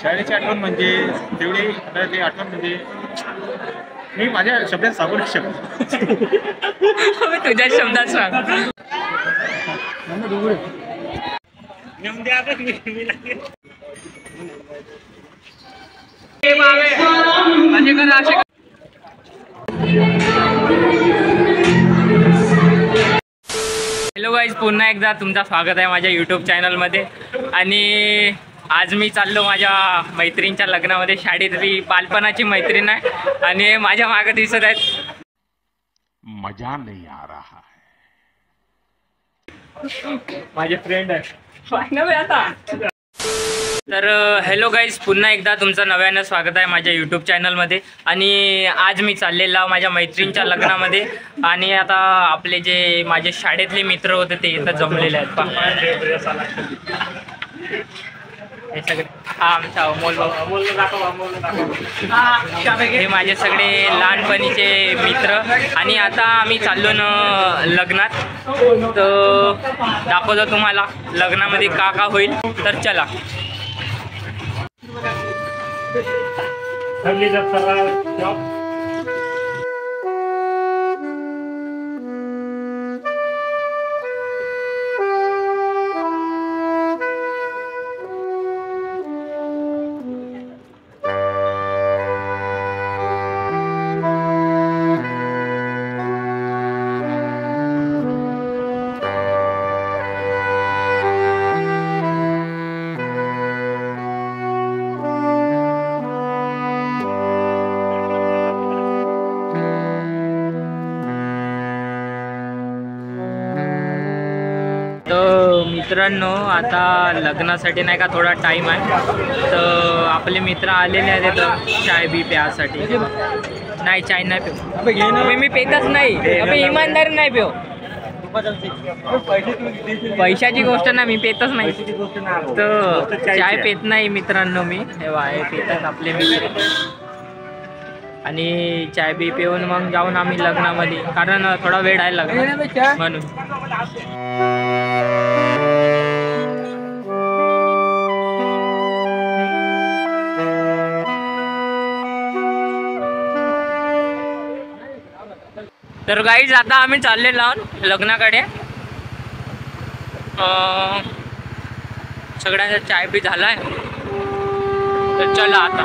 शाळेची आठवण म्हणजे तेवढी आता ती आठवण म्हणजे मी माझ्या शब्दात सांगू नाही शकतो. तुझ्या शब्दात सांग. हॅलो गाईज, पुन्हा एकदा तुमचं स्वागत आहे माझ्या यूट्यूब चॅनलमध्ये. आणि आज मी चाललो माझ्या मैत्रिणीच्या लग्नामध्ये. शाळेतली बालपणाची मैत्रीण आहे आणि माझ्या मागे दिसत आहेत. मजा नाही आ रहा है. माझे फ्रेंड आहे आता. तर हॅलो गाईज, पुन्हा एकदा तुमचं नव्यानं स्वागत आहे माझ्या यूट्यूब चॅनलमध्ये. आणि आज मी चाललेला माझ्या मैत्रिणीच्या लग्नामध्ये. आणि आता आपले जे माझे शाळेतले मित्र होते ते इथं जमलेले आहेत पहा. हे सगळे आमचा अमोल हे माझे सगळे लहानपणीचे मित्र. आणि आता आम्ही चाललो ना लग्नात, तर दाखवतो तुम्हाला लग्नामध्ये का का होईल. तर चला. मित्रांनो, आता लग्नासाठी नाही का थोडा टाइम आहे, तर आपले मित्र आलेले आहेत इथं चाय बी प्यासाठी. नाही, चाय नाही पिऊ मी पेतच नाही. अबे इमानदारी नाही पिऊ. पैशाची गोष्ट ना, मी पेतच नाही. तर चाय पेत नाही मित्रांनो मी. हे वाय पेतात आपले मित्र. आणि चाय बी पिऊन मग जाऊन आम्ही लग्नामध्ये, कारण थोडा वेळ आहे लग्न म्हणून. तर गाईज, आता आम्ही चाललेलो आहोत लग्नाकडे. सगळ्यांचा चाय बी झाला आहे, तर चला आता.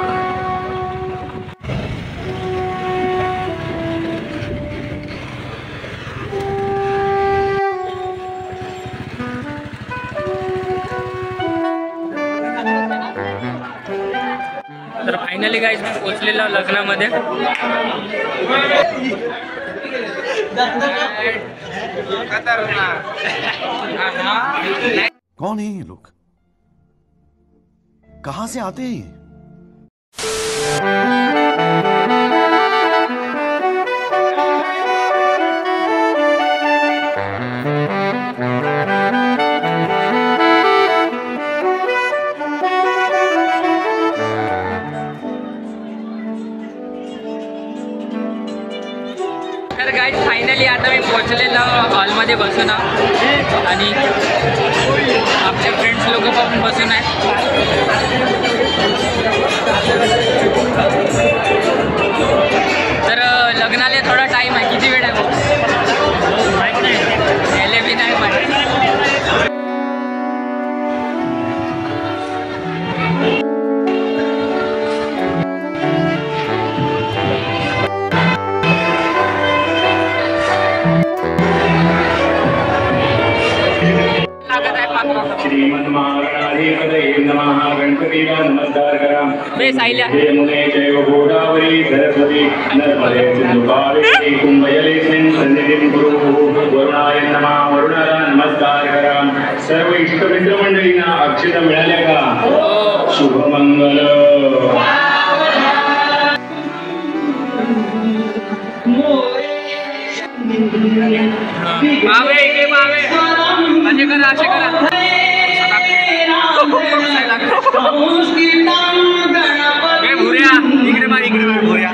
तर फायनली गाईज मी पोचलेलो लग्नामध्ये. कौन है ये लोग? कहां से आते हैं? तर गाईज फायनली आता मी पोहोचलेलो हॉलमध्ये बसून आणि आपले फ्रेंड्स लोक पण बसून आहेत. तर लग्नाला थोडा टाईम आहे. किती वेळ आहे माहीत नाही, यायला बी नाही माहीत. बे सायल्या नमस्कार करा. सर्व इष्टमित्र मंडळींना अक्षता मिळाल्या का? शुभमंगल. मावे इकडे मावे असे करा, असे करा. भुऱ्या इकडे मार, इकडे मार भुऱ्या.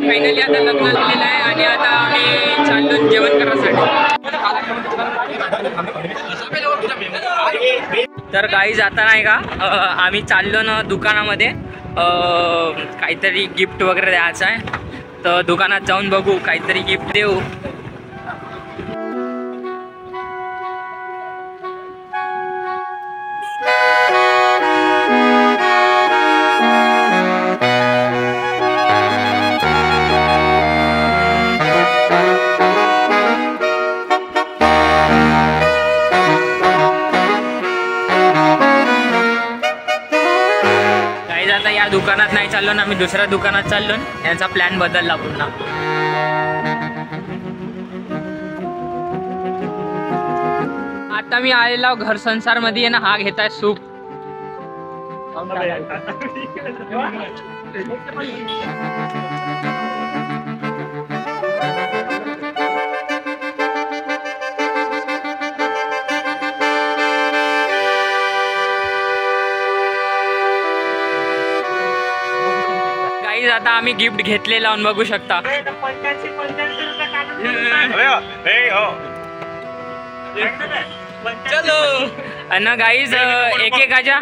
फायनली आता लग्न झालेलं आहे आणि आता आम्ही चाललो जेवण करण्यासाठी. तर गाईज आता नाही का आम्ही चाललो ना दुकानामध्ये काहीतरी गिफ्ट वगैरे द्यायचं आहे. तर दुकानात जाऊन बघू काहीतरी गिफ्ट देऊ. आता या दुकानात नाही चाललो ना, आम्ही दुसऱ्या दुकानात चाललो. यांचा प्लॅन बदलला पुन्हा. आता मी आलेला घर संसार मध्ये ना, हा घेताय सूप. आता आम्ही गिफ्ट घेतले लावून बघू शकता. चलो गाईज एकेकाच्या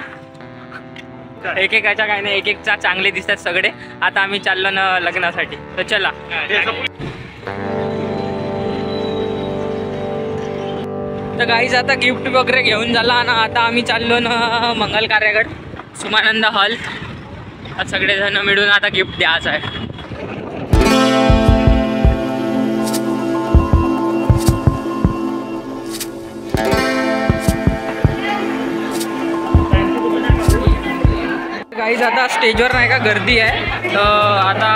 काय नाही, एकेकचा चांगले दिसतात सगळे. आता आम्ही चाललो ना लग्नासाठी. तर चला. तर गाईज आता गिफ्ट वगैरे घेऊन झाला ना, आता आम्ही चाललो ना मंगल कार्याकडे, सुमानंद हॉल. सगळेजण मिळून आता गिफ्ट द्यायचं आहे. गाईज आता स्टेजवर नाही का गर्दी आहे. तर आता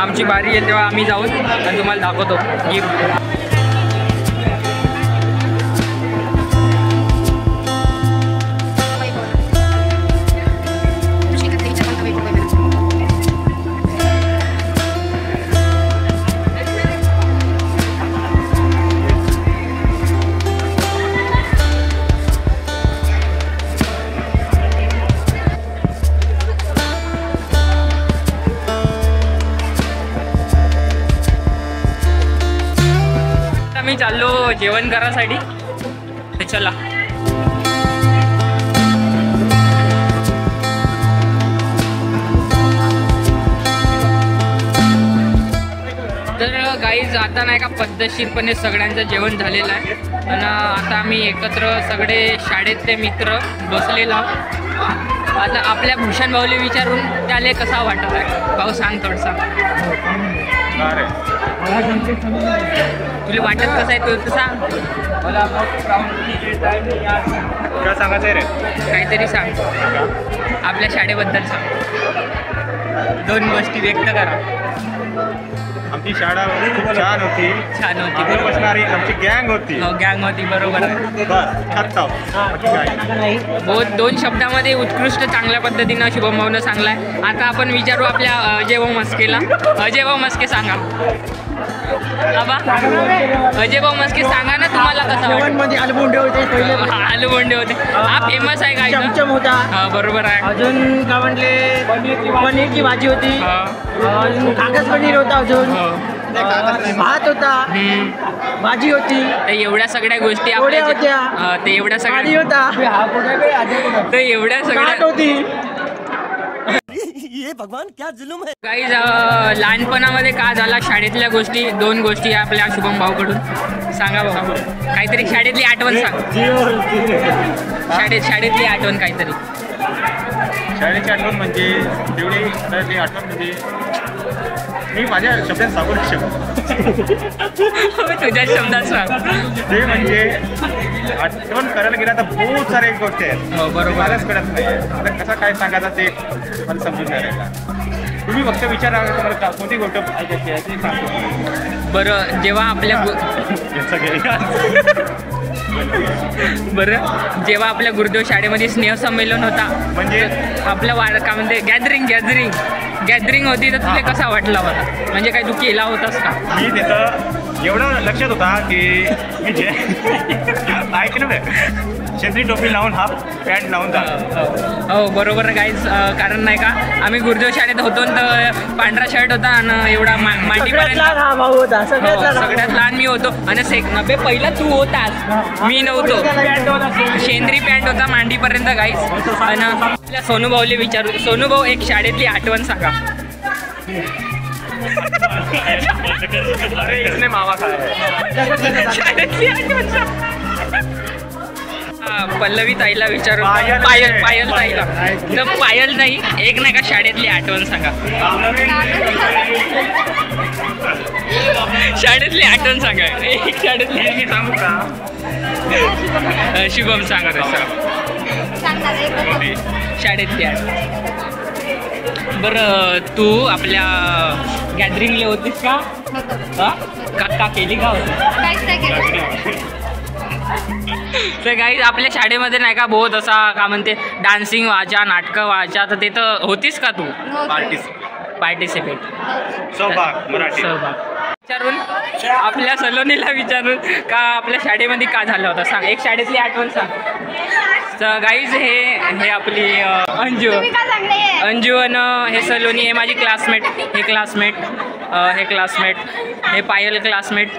आमची बारी आहे तेव्हा आम्ही जाऊन आणि तुम्हाला दाखवतो गिफ्ट. मी चाललो जेवण करायसाठी. चला. तर गाईज आता नाही का पद्धतशीरपणे सगळ्यांचं जेवण झालेलं आहे. आणि आता आम्ही एकत्र सगळे शाळेतले मित्र बसलेलो आहोत. आता आपल्या भूषण भाऊले विचारून त्याला कसा वाटत आहे. भाऊ सांग थोडसा. तुला वाटत कसं आहे तू सांग. काय सांगायचं रे? काहीतरी सांग आपल्या शाळेबद्दल सांग. 2 गोष्टी व्यक्त करा. आमची शाळा खूप छान होती. छान होती. बरोबर बसणारी आमची गँग होती. गँग होती. बरोबर आहे. बस 2 शब्दामध्ये उत्कृष्ट चांगल्या पद्धतीनं शुभम भाऊनं सांगलाय. आता आपण विचारू आपल्या अजय भाऊ मस्केला. अजय भाऊ मस्के सांगा. अजय भाऊ मस्के सांगा ना, तुम्हाला कसं जेवणमध्ये आलूबोंडे होते पहिले. आलूबोंडे होते. हा फेमस आहे काय? चमचम होता. बरोबर आहे. अजून काय म्हटले, पनीरची भाजी होती. कागज पनीर होता. अजून भात होता. भाजी होती. तर एवढ्या सगळ्या गोष्टी होत्या. ते एवढ्या गाडी सगळ्या होता. तर एवढ्या सगळ्या होती. ये भगवान क्या जुलूम है. काही लहानपणामध्ये का झाला शाळेतल्या गोष्टी 2 गोष्टी आपल्या शुभम भाऊकडून सांगा भाऊ. काहीतरी शाळेतली आठवण सांग. शाळेतली आठवण काहीतरी. शाळेची आठवण म्हणजे तेवढी ती आठवण म्हणजे मी माझ्या शब्दात सांगू नाही शकतो. तुझ्या शब्दात सांग. ते म्हणजे आठवण करायला गेला तर खूप साऱ्या गोष्टी आहेत. बरोबर. मलाच कळत नाही. आता कसं काय सांगायचं ते मला समजून नाही राहिला. तुम्ही फक्त विचारा तुम्हाला कोणती गोष्ट ऐकायची आहे ते सांगतो. बरं जेव्हा आपल्या जेव्हा आपल्या गुरुदेव शाळेमध्ये स्नेहसंमेलन होता म्हणजे आपल्या का म्हणते गॅदरिंग होती, तर तुला कसा वाटला होता? म्हणजे काय तू केला होतास का? मी तिथं एवढं लक्षात होता की मी जे ऐकलं शेंद्री टोपी लावून हाफ पॅन्ट लावून जातो. हो बरोबर गाईज. कारण नाही का आम्ही गुरुदेव शाळेत होतो तर पांढरा शर्ट होता आणि एवढा सगळ्यात मांडीपर्यंत. लहान हा भाऊ होता, सगळ्यात हो, लहान. सगळ्यात लहान मी होतो आणि पहिला तू होतास, मी नव्हतो. शेंद्री पॅन्ट होता मांडीपर्यंत गाईज. आणि आपल्या सोनूभाऊला विचारू. सोनूभाऊ एक शाळेतली आठवण सांगा. अरे इसने मावा खाया. शाळेतली आठवण सांगा. पल्लवी ताईला विचारू. पायल. पायल ताईला तर पायल नाही एक नाही का शाळेतली आठवण सांगा. शाळेतली आठवण सांगा. एक शाळेतली मी सांगू का? शुभम सांगा तसं. शाळेतली आठवण. बरं तू आपल्या गॅदरिंगला होतीस का? का केली का होती? तर काही आपल्या शाळेमध्ये नाही का बहुत असा का म्हणते डान्सिंग व्हायच्या, नाटकं व्हायच्या, तर ते तर होतीस का तू? पार्टिसिपेट. सहभाग मराठी. विचारून आपल्या सलोनीला विचारून का आपल्या शाळेमध्ये का झालं होतं सांग. एक शाळेतली आठवण सांग. तर गाईज हे आपली अंजू आणि हे सलोनी, हे माझी क्लासमेट, हे क्लासमेट, हे पायल क्लासमेट.